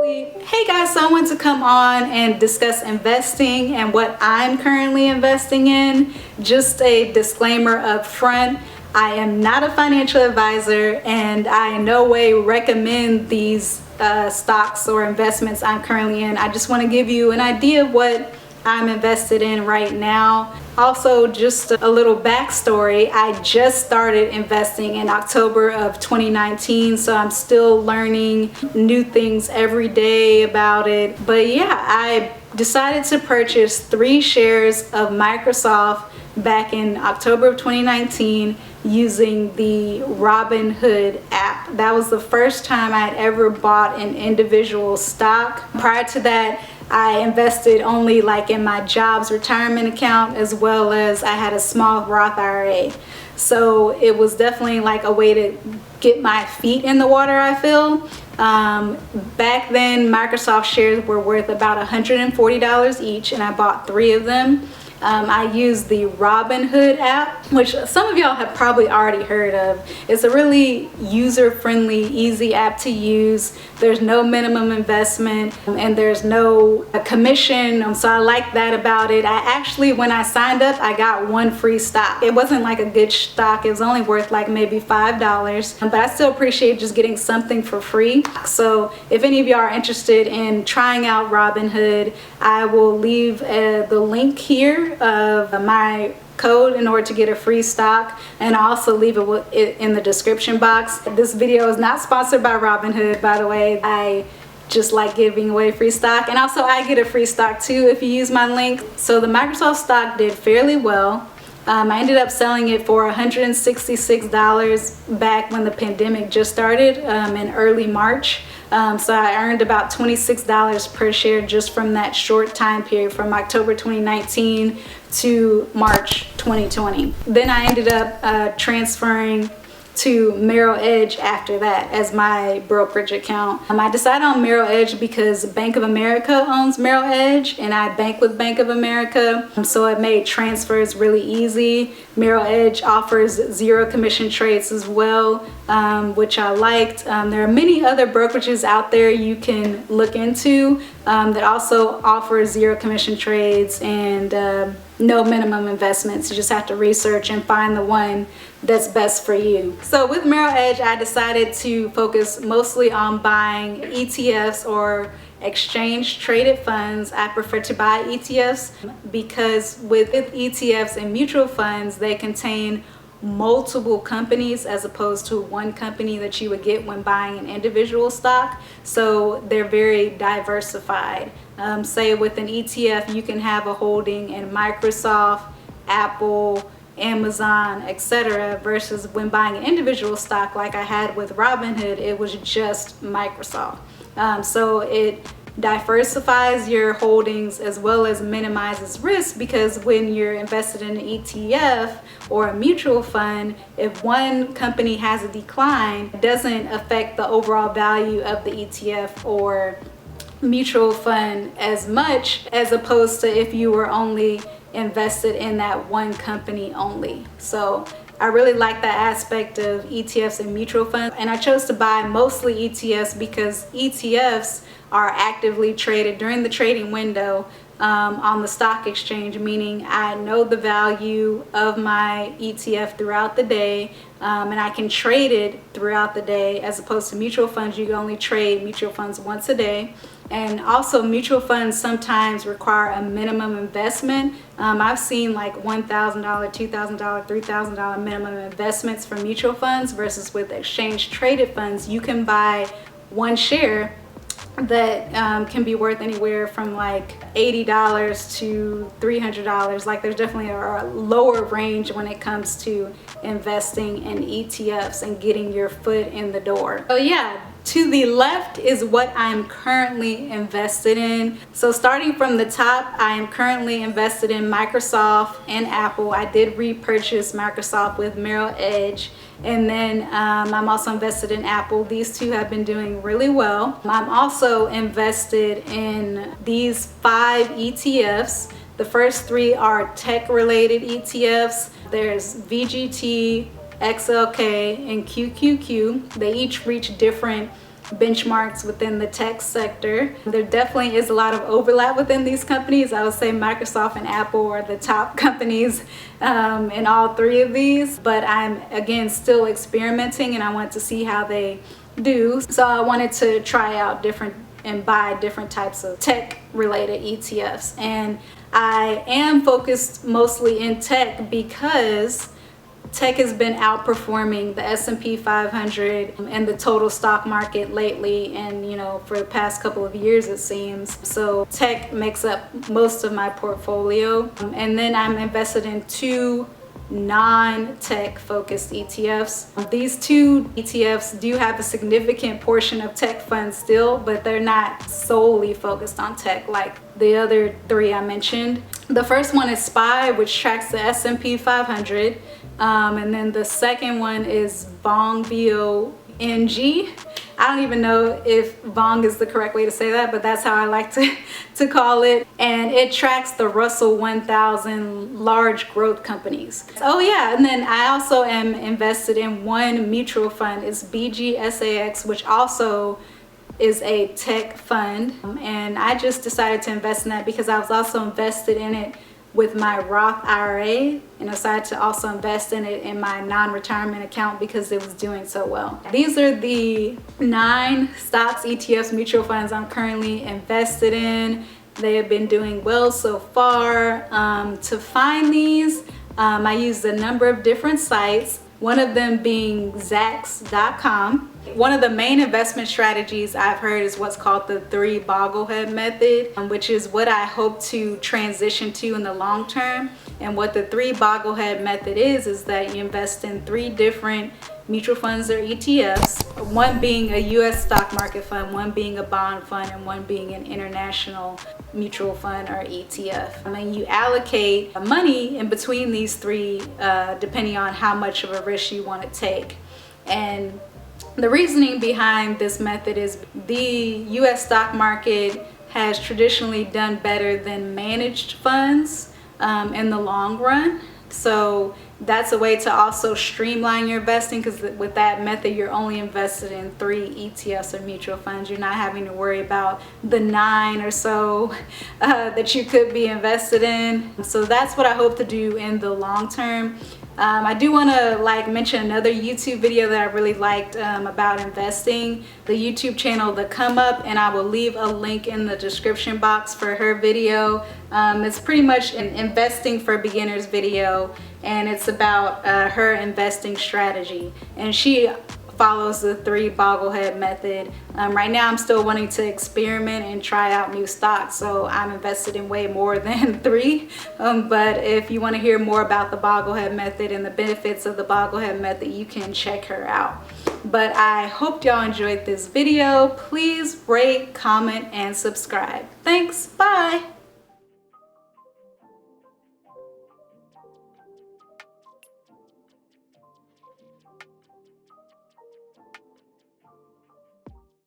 Hey guys, so I want to come on and discuss investing and what I'm currently investing in. Just a disclaimer up front, I am not a financial advisor and I in no way recommend these stocks or investments I'm currently in. I just want to give you an idea of what I'm invested in right now. Also, just a little backstory, I just started investing in October of 2019, so I'm still learning new things every day about it. But yeah, I decided to purchase 3 shares of Microsoft back in October of 2019 using the Robinhood app. That was the first time I had ever bought an individual stock. Prior to that, I invested only like in my job's retirement account, as well as I had a small Roth IRA. So it was definitely like a way to get my feet in the water, I feel. Back then, Microsoft shares were worth about $140 each, and I bought 3 of them. I use the Robinhood app, which some of y'all have probably already heard of. It's a really user-friendly, easy app to use. There's no minimum investment and there's no commission, so I like that about it. I actually, when I signed up, I got 1 free stock. It wasn't like a good stock. It was only worth like maybe $5, but I still appreciate just getting something for free. So if any of y'all are interested in trying out Robinhood, I will leave the link here of my code in order to get a free stock, and I'll also leave it in the description box. This video is not sponsored by Robinhood, by the way. I just like giving away free stock, and also I get a free stock too if you use my link. So the Microsoft stock did fairly well. I ended up selling it for $166 back when the pandemic just started in early March. So I earned about $26 per share just from that short time period from October 2019 to March 2020. Then I ended up transferring to Merrill Edge after that as my brokerage account. I decided on Merrill Edge because Bank of America owns Merrill Edge and I bank with Bank of America, so it made transfers really easy. Merrill Edge offers 0 commission trades as well, which I liked. There are many other brokerages out there you can look into that also offer 0 commission trades and no minimum investments. You just have to research and find the one that's best for you. So with Merrill Edge, I decided to focus mostly on buying ETFs or exchange traded funds. I prefer to buy ETFs because with ETFs and mutual funds, they contain multiple companies as opposed to one company that you would get when buying an individual stock. So they're very diversified. Say with an ETF, you can have a holding in Microsoft, Apple, Amazon, etc. versus when buying an individual stock like I had with Robinhood, it was just Microsoft. So it diversifies your holdings as well as minimizes risk, because when you're invested in an ETF or a mutual fund, if one company has a decline, it doesn't affect the overall value of the ETF or mutual fund as much as opposed to if you were only invested in that one company only. So I really like that aspect of ETFs and mutual funds, and I chose to buy mostly ETFs because ETFs are actively traded during the trading window on the stock exchange, meaning I know the value of my ETF throughout the day, and I can trade it throughout the day, as opposed to mutual funds. You can only trade mutual funds once a day. And also mutual funds sometimes require a minimum investment. I've seen like $1,000, $2,000, $3,000 minimum investments for mutual funds, versus with exchange traded funds, you can buy 1 share that can be worth anywhere from like $80 to $300. Like there's definitely a lower range when it comes to investing in ETFs and getting your foot in the door. So yeah, to the left is what I'm currently invested in. So starting from the top, I am currently invested in Microsoft and Apple. I did repurchase Microsoft with Merrill Edge. And then I'm also invested in Apple. These 2 have been doing really well. I'm also invested in these 5 ETFs. The first 3 are tech-related ETFs. There's VGT, XLK, and QQQ. They each reach different benchmarks within the tech sector. There definitely is a lot of overlap within these companies. I would say Microsoft and Apple are the top companies in all three of these, but I'm again still experimenting and I want to see how they do. So I wanted to try out different and buy different types of tech related ETFs, and I am focused mostly in tech because tech has been outperforming the S&P 500 and the total stock market lately, and for the past couple of years it seems. So tech makes up most of my portfolio, and then I'm invested in two non-tech focused ETFs. These two ETFs do have a significant portion of tech funds still, but they're not solely focused on tech like the other three I mentioned. The first one is SPY, which tracks the S&P 500, and then the second one is VONG, VONG. I don't even know if VONG is the correct way to say that, but that's how I like to call it. And it tracks the Russell 1000 large growth companies. Oh yeah, and then I also am invested in one mutual fund. It's BGSAX, which also is a tech fund. And I just decided to invest in that because I was also invested in it with my Roth IRA, and decided to also invest in it in my non-retirement account because it was doing so well. These are the 9 stocks, ETFs, mutual funds I'm currently invested in. They have been doing well so far. To find these, I used a number of different sites, one of them being Zacks.com. One of the main investment strategies I've heard is what's called the 3 Boglehead Method, which is what I hope to transition to in the long term. And what the 3 Boglehead Method is that you invest in 3 different mutual funds or ETFs, one being a US stock market fund, one being a bond fund, and one being an international mutual fund or ETF. And you allocate money in between these 3 depending on how much of a risk you want to take. And the reasoning behind this method is the US stock market has traditionally done better than managed funds in the long run. So that's a way to also streamline your investing, because with that method you're only invested in 3 ETFs or mutual funds. You're not having to worry about the 9 or so that you could be invested in. So that's what I hope to do in the long term. I do want to mention another YouTube video that I really liked about investing, the YouTube channel The Come Up, and I will leave a link in the description box for her video. It's pretty much an investing for beginners video, and it's about her investing strategy, and she follows the 3 Boglehead Method. Right now I'm still wanting to experiment and try out new stocks, so I'm invested in way more than 3. But if you want to hear more about the Boglehead Method and the benefits of the Boglehead Method, you can check her out. But I hope y'all enjoyed this video. Please rate, comment, and subscribe. Thanks. Bye.